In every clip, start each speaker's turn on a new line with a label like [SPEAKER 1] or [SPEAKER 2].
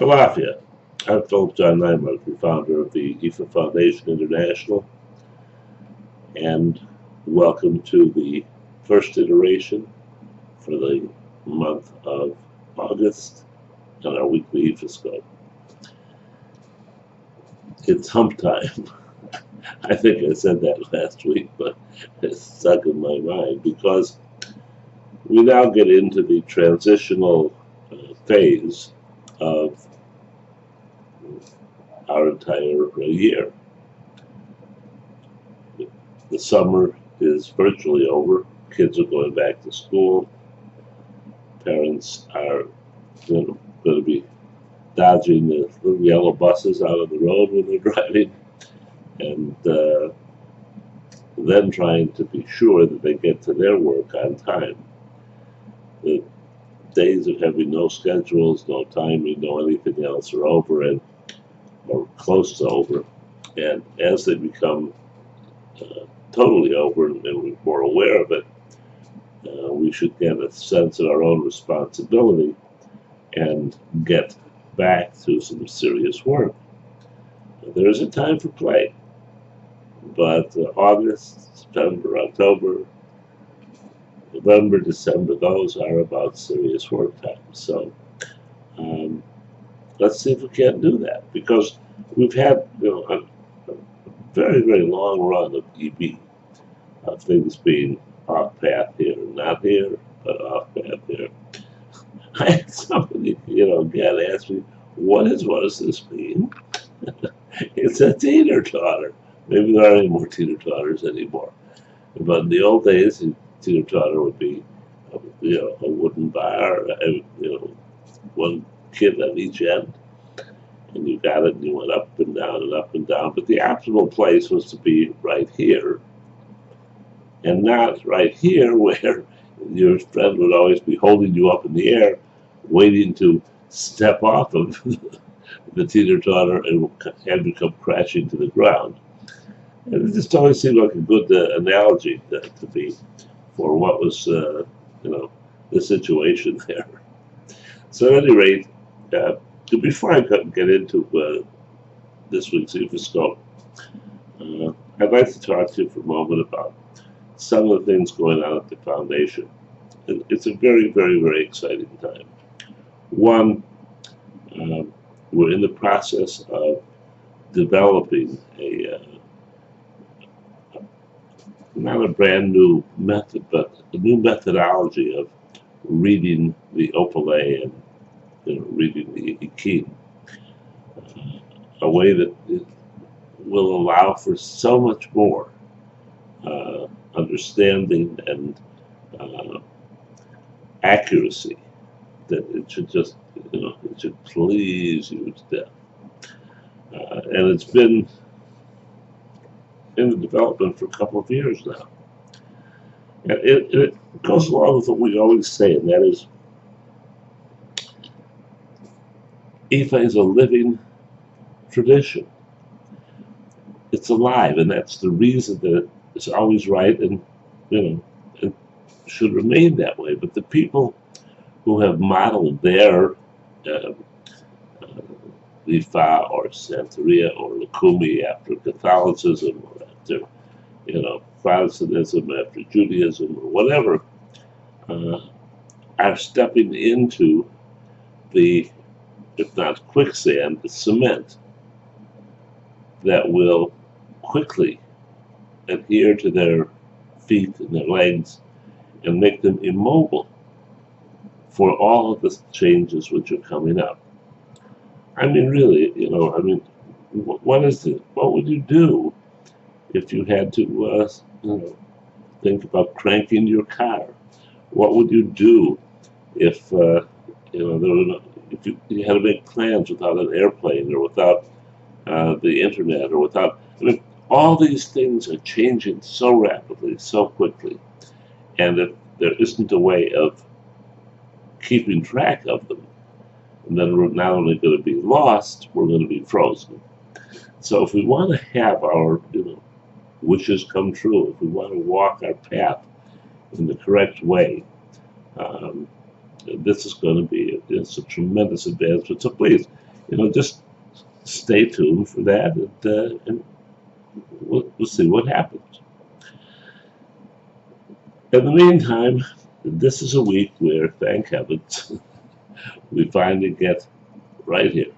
[SPEAKER 1] Philadelphia. I'm Philip John Neimark, the founder of the IFA Foundation International, and welcome to the first iteration for the month of August on our weekly Ifascope. It's hump time. I think I said that last week, but it's stuck in my mind because we now get into the transitional phase of our entire year. The summer is virtually over. Kids are going back to school. Parents are going to be dodging the little yellow buses out of the road when they're driving, and then trying to be sure that they get to their work on time. The days of having no schedules, no timing, no anything else are over, and or close to over. And as they become totally over and we're more aware of it, we should get a sense of our own responsibility and get back to some serious work. There is a time for play, but August, September, October, November, December, those are about serious work times. So let's see if we can't do that, because we've had a very, very long run of EB, of things being off path here, not here, but off path here. I had somebody, again, ask me, what does this mean? It's a teeter-totter. Maybe there aren't any more teeter-totters anymore. But in the old days, a teeter-totter would be, a wooden bar, one kid on each end, and you got it, and you went up and down and up and down. But the optimal place was to be right here, and not right here where your friend would always be holding you up in the air, waiting to step off of the teeter-totter and have you come crashing to the ground. And it just always seemed like a good analogy to be for what was, the situation there. So at any rate, before I get into this week's Ifascope, I'd like to talk to you for a moment about some of the things going on at the foundation. It's a very, very, very exciting time. One, we're in the process of developing not a brand new method, but a new methodology of reading the opale and reading the YIPEE Ire, a way that it will allow for so much more understanding and accuracy that it should just, it should please you to death. And it's been in the development for a couple of years now. And it goes along with what we always say, and that is, IFA is a living tradition. It's alive, and that's the reason that it's always right, and it should remain that way. But the people who have modeled their Ifa or Santeria or Lukumi after Catholicism, or after Protestantism, after Judaism, or whatever, are stepping into the, if not quicksand, the cement that will quickly adhere to their feet and their legs and make them immobile for all of the changes which are coming up. I mean, really, what would you do if you had to, think about cranking your car? What would you do if, if you had to make plans without an airplane or without the internet or without, all these things are changing so rapidly, so quickly, and if there isn't a way of keeping track of them, and then we're not only going to be lost, we're going to be frozen. So if we want to have our wishes come true, if we want to walk our path in the correct way, this is going to be a tremendous advancement. So please, just stay tuned for that, and we'll see what happens. In the meantime, this is a week where, thank heavens, we finally get right here.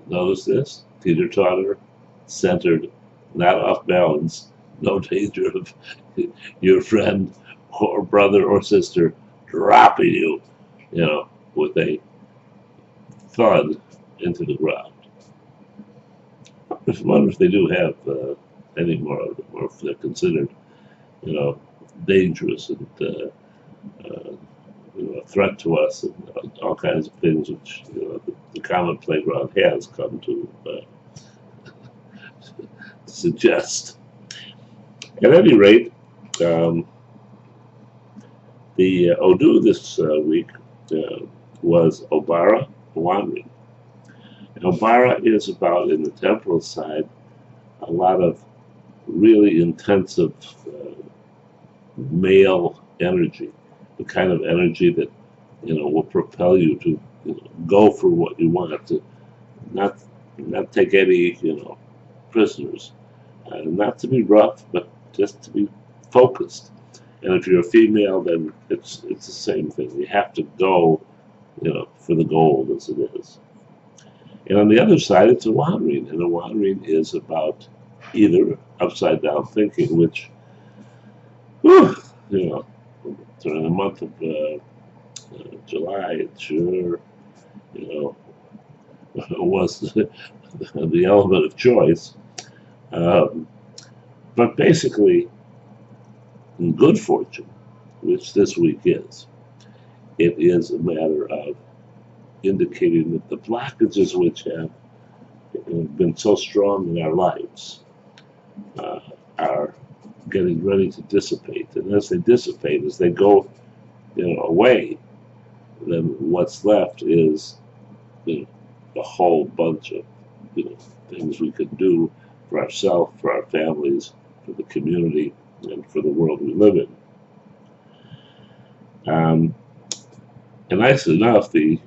[SPEAKER 1] Notice this? Teeter-totter, centered, not off balance, no danger of your friend or brother or sister dropping you, with a thud into the ground. I wonder if they do have any more of them, or if they're considered, dangerous and a threat to us, and all kinds of things which the common playground has come to suggest. At any rate, the Odu this week was Obara wandering. And Obara is about, in the temporal side, a lot of really intensive male energy, the kind of energy that will propel you to go for what you want, to not take any prisoners, not to be rough, but just to be focused. And if you're a female, then it's the same thing. You have to go, for the gold, as it is. And on the other side, it's a wandering, and a wandering is about either upside down thinking, which, during the month of July, it sure, was the element of choice. But basically, in good fortune, which this week is, it is a matter of indicating that the blockages which have been so strong in our lives are getting ready to dissipate. And as they dissipate, as they go away, then what's left is a whole bunch of things we can do for ourselves, for our families, for the community, and for the world we live in. And nice enough, the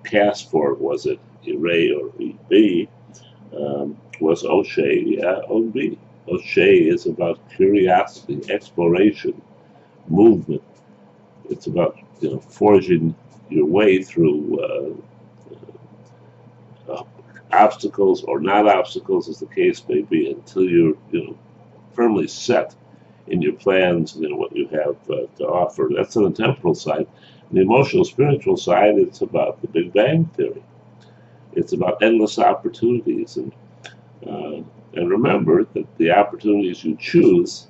[SPEAKER 1] cast for it, was it Ire or YIPEE, was O'Shea, OB. O'Shea is about curiosity, exploration, movement. It's about forging your way through obstacles or not obstacles, as the case may be, until you're firmly set in your plans and in what you have to offer. That's on the temporal side. On the emotional, spiritual side, it's about the Big Bang Theory. It's about endless opportunities, and remember that the opportunities you choose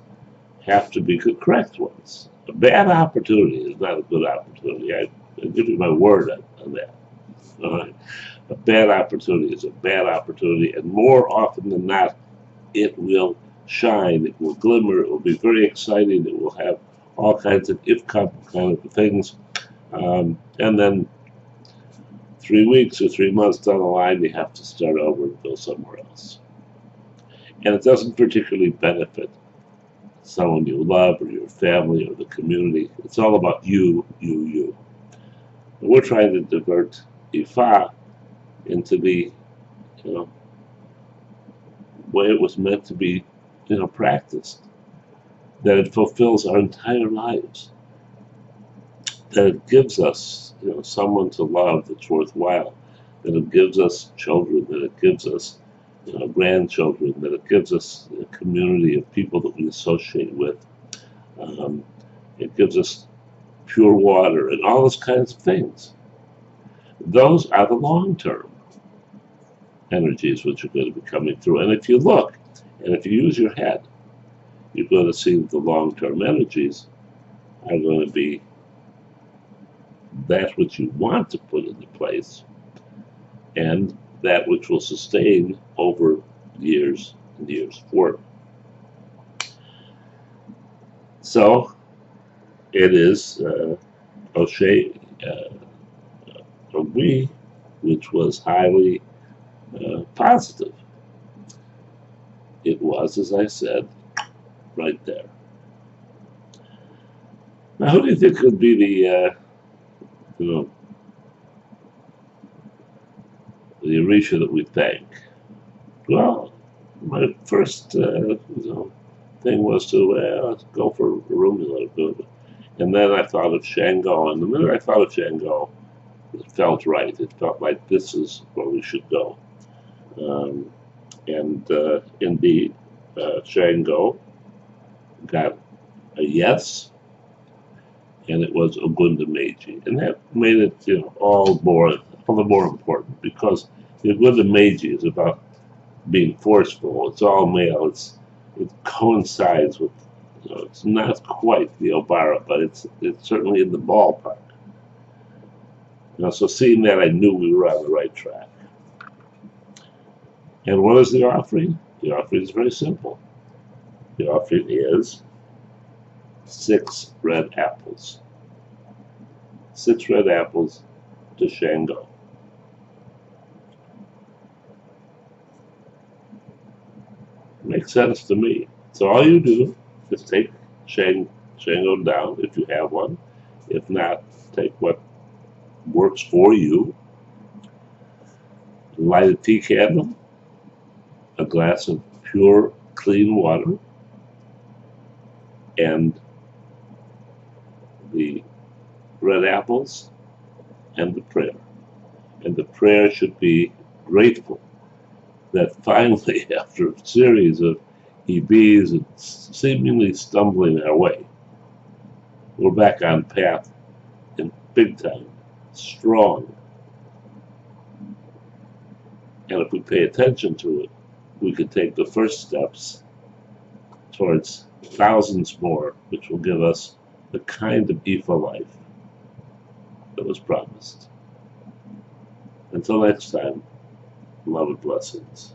[SPEAKER 1] have to be the correct ones. A bad opportunity is not a good opportunity. I give you my word on that. All right. A bad opportunity is a bad opportunity, and more often than not, it will shine, it will glimmer, it will be very exciting, it will have all kinds of if-come kind of things. And then 3 weeks or 3 months down the line, you have to start over and go somewhere else. And it doesn't particularly benefit someone you love or your family or the community. It's all about you. And we're trying to divert Ifa into the way it was meant to be practiced, that it fulfills our entire lives, that it gives us someone to love that's worthwhile, that it gives us children, that it gives us grandchildren, that it gives us a community of people that we associate with. It gives us pure water and all those kinds of things. Those are the long-term energies which are going to be coming through. And if you look, and if you use your head, you're going to see that the long-term energies are going to be that which you want to put into place, and that which will sustain over years and years forward. So it is O'Shea OB, which was highly positive. It was, as I said, right there. Now, who do you think could be the the Orisha that we thank. Well, my first thing was to go for Orunmila. And then I thought of Shango, and the minute I thought of Shango, it felt right. It felt like this is where we should go. Indeed, Shango got a yes, and it was Ogunda Meiji, and that made it, all the more important, because the Ogunda Meiji is about being forceful. It's all male. It coincides with, it's not quite the Obara, but it's certainly in the ballpark. So seeing that, I knew we were on the right track. And what is the offering? The offering is very simple. The offering is 6 red apples. 6 red apples to Shango. Makes sense to me. So all you do is take Shango down if you have one. If not, take what works for you. Light a tea candle, a glass of pure, clean water, and the red apples, and the prayer. And the prayer should be grateful that finally, after a series of YIPEEs and seemingly stumbling our way, we're back on path in big time, strong. And if we pay attention to it, we can take the first steps towards thousands more, which will give us the kind of Ifa life that was promised. Until next time, love and blessings.